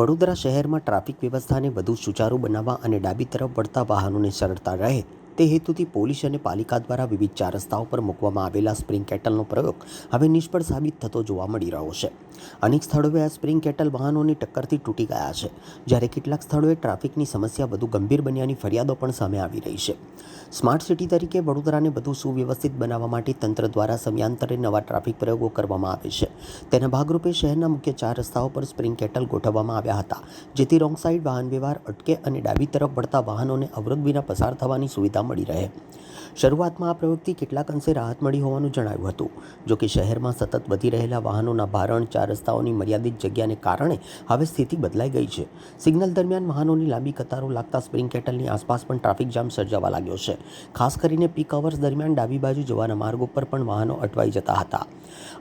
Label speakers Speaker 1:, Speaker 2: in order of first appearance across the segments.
Speaker 1: વડોદરા શહેરમાં ટ્રાફિક વ્યવસ્થાને વધુ સુચારુ બનાવવા અને ડાબી તરફ વળતા વાહનોને સરળતા રહે તે હેતુથી પોલીસ અને પાલિકા દ્વારા વિવિધ ચાર રસ્તાઓ પર મૂકવામાં આવેલા સ્પ્રિંગ કેટલનો પ્રયોગ હવે નિષ્ફળ સાબિત થતો જોવા મળી રહ્યો છે. અનેક સ્થળોએ આ સ્પ્રિંગ કેટલ વાહનોની ટક્કરથી તૂટી ગયા છે, જ્યારે કેટલાક સ્થળોએ ટ્રાફિકની સમસ્યા વધુ ગંભીર બન્યાની ફરિયાદો પણ સામે આવી રહી છે. સ્માર્ટ સિટી તરીકે વડોદરાને વધુ સુવ્યવસ્થિત બનાવવા માટે તંત્ર દ્વારા સમયાંતરે નવા ટ્રાફિક પ્રયોગો કરવામાં આવે છે. તેના ભાગરૂપે શહેરના મુખ્ય ચાર રસ્તાઓ પર સ્પ્રિંગ કેટલ ગોઠવવામાં આવ્યા હતા, જેથી રોંગ સાઈડ વાહન વ્યવહાર અટકે અને ડાબી તરફ વળતા વાહનોને અવરોધ વિના પસાર થવાની સુવિધા મળી રહે. શરૂઆતમાં આ પ્રયોગથી કેટલાક અંશે રાહત મળી હોવાનું જણાવ્યું હતું. જોકે શહેરમાં સતત વધી રહેલા વાહનોના ભારણ, ચાર રસ્તાઓની મર્યાદિત જગ્યાને કારણે હવે સ્થિતિ બદલાઈ ગઈ છે. સિગ્નલ દરમિયાન વાહનોની લાંબી કતારો લાગતા સ્પ્રિંગ કેટલની આસપાસ પણ ટ્રાફિક જામ સર્જાવા લાગ્યો છે. ખાસ કરીને પીક અવર્સ દરમિયાન ડાબી બાજુ જવાના માર્ગો પર પણ વાહનો અટવાઈ જતા હતા.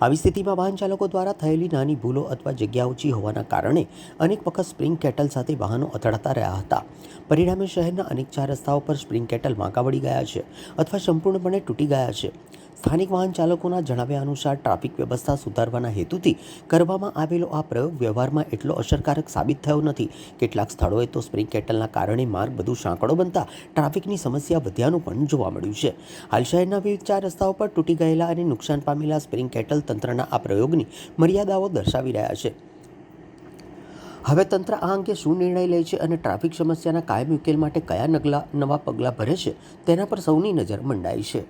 Speaker 1: આવી સ્થિતિમાં વાહન ચાલકો દ્વારા થયેલી નાની ભૂલો અથવા જગ્યા ઓછી હોવાના કારણે અનેક વખત સ્પ્રિંગ કેટલ સાથે વાહનો અથડાતા રહ્યા હતા. પરિણામે શહેરના અનેક ચાર રસ્તાઓ પર સ્પ્રિંગ કેટલ વાંકા વળી ગયા છે અથવા સંપૂર્ણપણે તૂટી ગયા છે. સ્થાનિક વાહન ચાલકોના જણાવ્યા અનુસાર ટ્રાફિક વ્યવસ્થા સુધારવાના હેતુથી કરવામાં આવેલો આ પ્રયોગ વ્યવહારમાં એટલો અસરકારક સાબિત થયો નથી. કેટલાક સ્થળોએ તો સ્પ્રિંગ કેટલના કારણે માર્ગ વધુ સાંકડો બનતા ટ્રાફિકની સમસ્યા વધ્યાનું પણ જોવા મળ્યું છે. હાલ શહેરના વિવિધ ચાર રસ્તાઓ પર તૂટી ગયેલા અને નુકસાન પામેલા સ્પ્રિંગ કેટલ તંત્રના આ પ્રયોગની મર્યાદાઓ દર્શાવી રહ્યા છે. હવે તંત્ર આ અંગે શું નિર્ણય લે છે અને ટ્રાફિક સમસ્યાના કાયમી ઉકેલ માટે કયા નવા પગલાં ભરે છે, તેના પર સૌની નજર મંડાઈ છે.